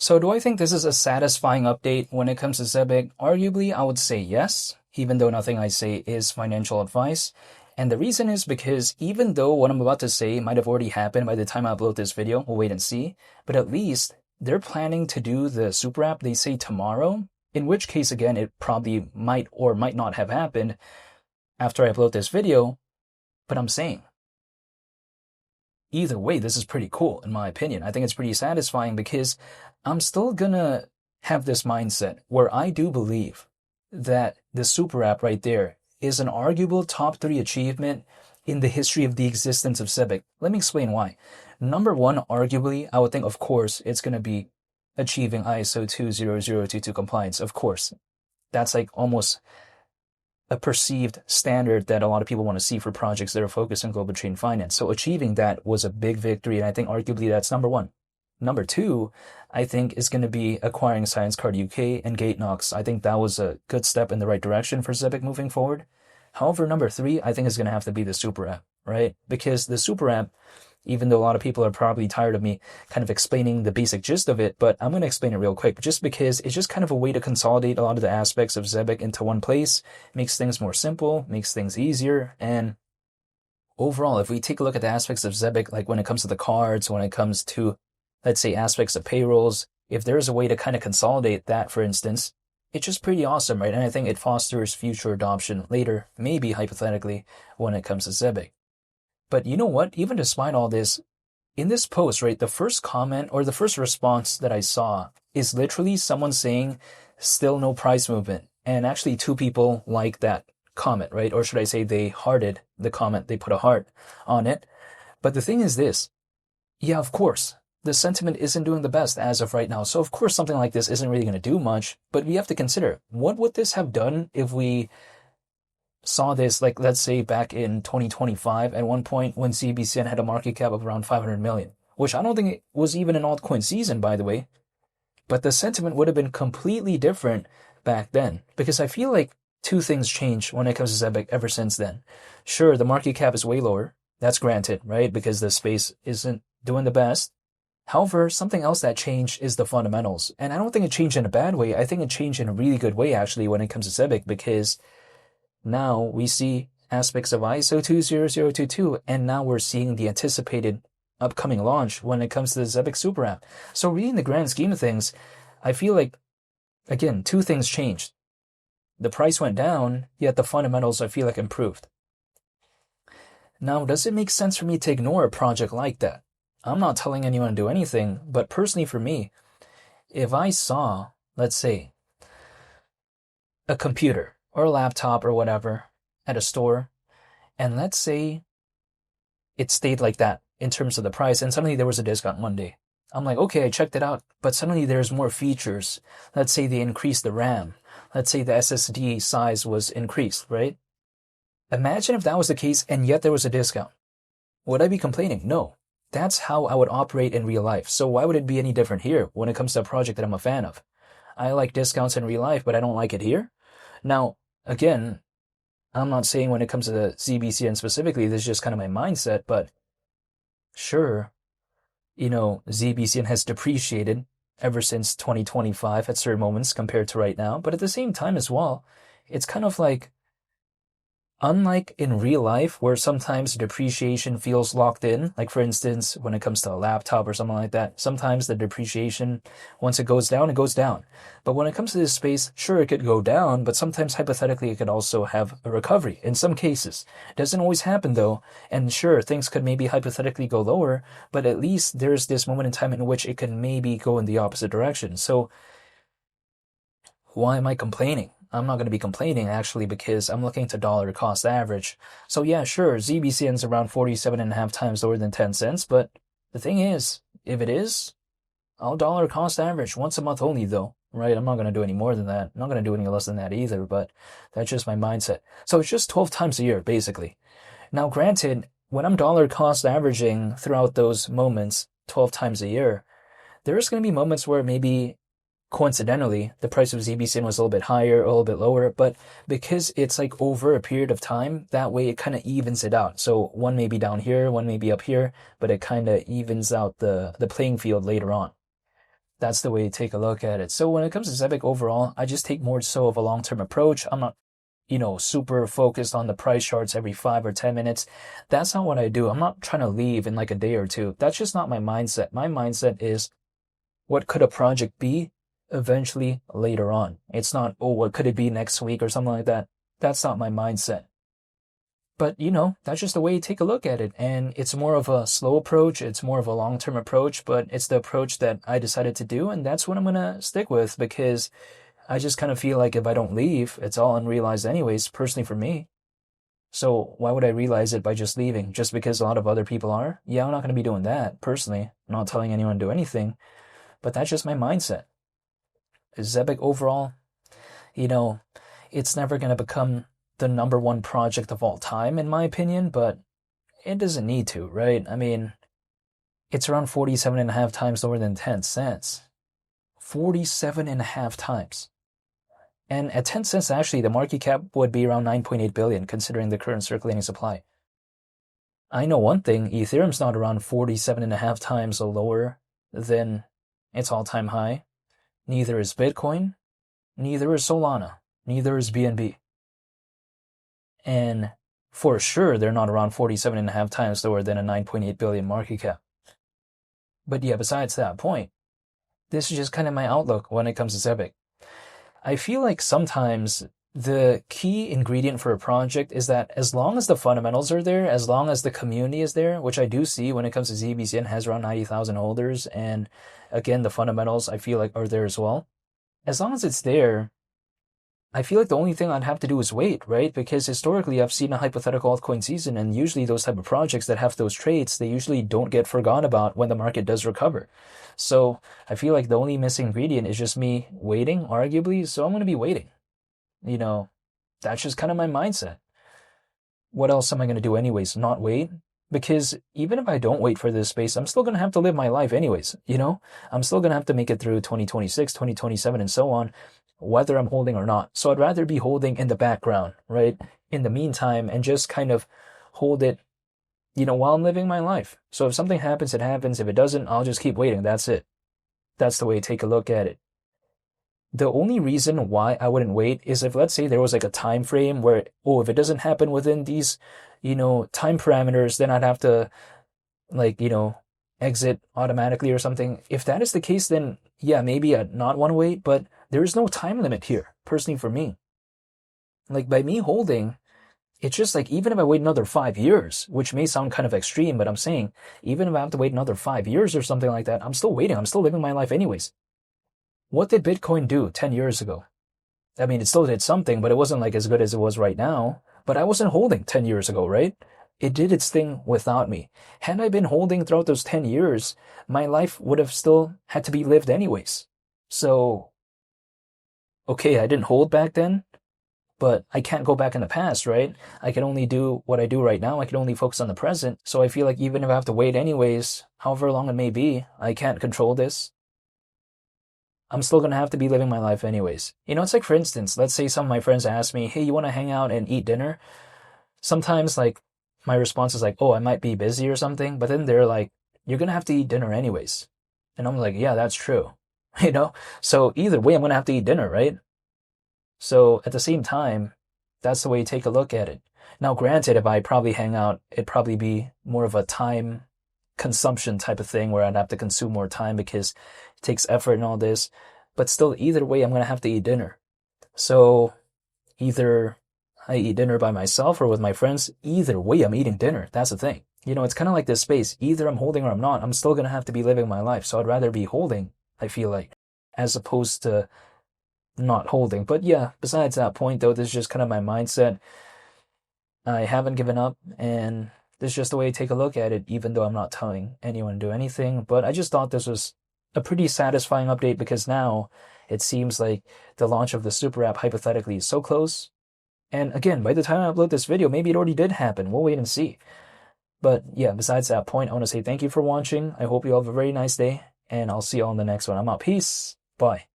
So do I think this is a satisfying update when it comes to Zebec? Arguably, I would say yes, even though nothing I say is financial advice. And the reason is because even though what I'm about to say might have already happened by the time I upload this video, we'll wait and see, but at least they're planning to do the super app, they say tomorrow, in which case, again, it probably might or might not have happened after I upload this video, but I'm saying, either way, this is pretty cool, in my opinion. I think it's pretty satisfying because I'm still gonna have this mindset where I do believe that the super app right there is an arguable top 3 achievement in the history of the existence of Zebec. Let me explain why. Number one, arguably, I would think, of course, it's gonna be achieving ISO 20022 compliance. Of course, that's like almost a perceived standard that a lot of people want to see for projects that are focused on global trade and finance. So achieving that was a big victory, and I think arguably that's number one. Number two, I think, is going to be acquiring Science Card UK and GateKnox. I think that was a good step in the right direction for Zebec moving forward. However, number three, I think is going to have to be the super app, right? Because the super app, even though a lot of people are probably tired of me kind of explaining the basic gist of it, but I'm going to explain it real quick, just because it's just kind of a way to consolidate a lot of the aspects of Zebec into one place, makes things more simple, makes things easier, and overall, if we take a look at the aspects of Zebec, like when it comes to the cards, when it comes to, let's say, aspects of payrolls, if there's a way to kind of consolidate that, for instance, it's just pretty awesome, right? And I think it fosters future adoption later, maybe hypothetically, when it comes to Zebec. But you know what? Even despite all this, in this post, right, the first comment or the first response that I saw is literally someone saying, still no price movement. And actually 2 people like that comment, right? Or should I say they hearted the comment, they put a heart on it. But the thing is this, yeah, of course, the sentiment isn't doing the best as of right now. So of course something like this isn't really going to do much, but we have to consider, what would this have done if we saw this, like, let's say back in 2025 at one point when ZBCN had a market cap of around 500 million, which I don't think it was even an altcoin season, by the way. But the sentiment would have been completely different back then, because I feel like 2 things changed when it comes to Zebec ever since then. Sure, the market cap is way lower. That's granted, right? Because the space isn't doing the best. However, something else that changed is the fundamentals. And I don't think it changed in a bad way. I think it changed in a really good way, actually, when it comes to Zebec, because now we see aspects of ISO 20022, and now we're seeing the anticipated upcoming launch when it comes to the Zebec Super App. So really, in the grand scheme of things, I feel like, again, 2 things changed. The price went down, yet the fundamentals, I feel like, improved. Now, does it make sense for me to ignore a project like that? I'm not telling anyone to do anything, but personally for me, if I saw, let's say, a computer or a laptop or whatever at a store, and let's say it stayed like that in terms of the price, and suddenly there was a discount one day. I'm like, okay, I checked it out, but suddenly there's more features. Let's say they increased the RAM. Let's say the SSD size was increased, right? Imagine if that was the case and yet there was a discount. Would I be complaining? No. That's how I would operate in real life. So why would it be any different here when it comes to a project that I'm a fan of? I like discounts in real life, but I don't like it here. Now, again, I'm not saying when it comes to the ZBCN specifically, this is just kind of my mindset, but sure, ZBCN has depreciated ever since 2025 at certain moments compared to right now. But at the same time as well, it's kind of like, unlike in real life where sometimes depreciation feels locked in, like for instance, when it comes to a laptop or something like that, sometimes the depreciation, once it goes down, it goes down. But when it comes to this space, sure, it could go down, but sometimes hypothetically it could also have a recovery in some cases. It doesn't always happen though, and sure, things could maybe hypothetically go lower, but at least there's this moment in time in which it can maybe go in the opposite direction. So why am I complaining? I'm not going to be complaining, actually, because I'm looking to dollar cost average. So yeah, sure, ZBCN's around 47.5 times lower than 10 cents, but the thing is, if it is, I'll dollar cost average once a month only though, right? I'm not going to do any more than that. I'm not going to do any less than that either, but that's just my mindset. So it's just 12 times a year, basically. Now, granted, when I'm dollar cost averaging throughout those moments, 12 times a year, there's going to be moments where maybe coincidentally, the price of ZBCN was a little bit higher, a little bit lower, but because it's like over a period of time, that way it kind of evens it out. So one may be down here, one may be up here, but it kind of evens out the playing field later on. That's the way to take a look at it. So when it comes to Zebec overall, I just take more so of a long-term approach. I'm not, super focused on the price charts every 5 or 10 minutes. That's not what I do. I'm not trying to leave in like a day or two. That's just not my mindset. My mindset is, what could a project be eventually later on? It's not, oh, what could it be next week or something like that. That's not my mindset. But, that's just the way you take a look at it. And it's more of a slow approach. It's more of a long-term approach, but it's the approach that I decided to do. And that's what I'm going to stick with, because I just kind of feel like if I don't leave, it's all unrealized anyways, personally for me. So why would I realize it by just leaving? Just because a lot of other people are? Yeah, I'm not going to be doing that, personally. I'm not telling anyone to do anything. But that's just my mindset. Zebec overall, it's never going to become the number one project of all time, in my opinion, but it doesn't need to, right? I mean, it's around 47.5 times lower than 10 cents. 47.5 times. And at 10 cents, actually, the market cap would be around 9.8 billion, considering the current circulating supply. I know one thing, Ethereum's not around 47.5 times lower than its all-time high. Neither is Bitcoin. Neither is Solana. Neither is BNB. And for sure, they're not around 47.5 times lower than a 9.8 billion market cap. But yeah, besides that point, this is just kind of my outlook when it comes to Zebec. I feel like sometimes the key ingredient for a project is that as long as the fundamentals are there, as long as the community is there, which I do see when it comes to ZBCN, has around 90,000 holders, and again, the fundamentals I feel like are there as well. As long as it's there, I feel like the only thing I'd have to do is wait, right? Because historically, I've seen a hypothetical altcoin season, and usually those type of projects that have those traits, they usually don't get forgotten about when the market does recover. So I feel like the only missing ingredient is just me waiting, arguably. So I'm going to be waiting. That's just kind of my mindset. What else am I going to do anyways? Not wait? Because even if I don't wait for this space, I'm still going to have to live my life anyways, I'm still going to have to make it through 2026, 2027, and so on, whether I'm holding or not. So I'd rather be holding in the background, right? In the meantime, and just kind of hold it, while I'm living my life. So if something happens, it happens. If it doesn't, I'll just keep waiting. That's it. That's the way to take a look at it. The only reason why I wouldn't wait is if, let's say, there was like a time frame where, if it doesn't happen within these, time parameters, then I'd have to, exit automatically or something. If that is the case, then yeah, maybe I'd not want to wait, but there is no time limit here, personally for me. Like, by me holding, it's just like, even if I wait another 5 years, which may sound kind of extreme, but I'm saying, even if I have to wait another 5 years or something like that, I'm still waiting. I'm still living my life anyways. What did Bitcoin do 10 years ago? I mean, it still did something, but it wasn't like as good as it was right now. But I wasn't holding 10 years ago, right? It did its thing without me. Had I been holding throughout those 10 years, my life would have still had to be lived anyways. So, okay, I didn't hold back then, but I can't go back in the past, right? I can only do what I do right now. I can only focus on the present. So I feel like even if I have to wait anyways, however long it may be, I can't control this. I'm still going to have to be living my life anyways. It's like, for instance, let's say some of my friends ask me, hey, you want to hang out and eat dinner? Sometimes, my response is like, oh, I might be busy or something. But then they're like, you're going to have to eat dinner anyways. And I'm like, yeah, that's true. So either way, I'm going to have to eat dinner, right? So at the same time, that's the way you take a look at it. Now, granted, if I probably hang out, it'd probably be more of a time consumption type of thing where I'd have to consume more time because it takes effort and all this. But still, either way, I'm going to have to eat dinner. So either I eat dinner by myself or with my friends, either way, I'm eating dinner. That's the thing. It's kind of like this space. Either I'm holding or I'm not. I'm still going to have to be living my life. So I'd rather be holding, I feel like, as opposed to not holding. But yeah, besides that point, though, this is just kind of my mindset. I haven't given up, and this is just the way to take a look at it, even though I'm not telling anyone to do anything. But I just thought this was a pretty satisfying update, because now it seems like the launch of the super app hypothetically is so close. And again, by the time I upload this video, maybe it already did happen. We'll wait and see. But yeah, besides that point, I want to say thank you for watching. I hope you all have a very nice day, and I'll see you all in the next one. I'm out. Peace. Bye.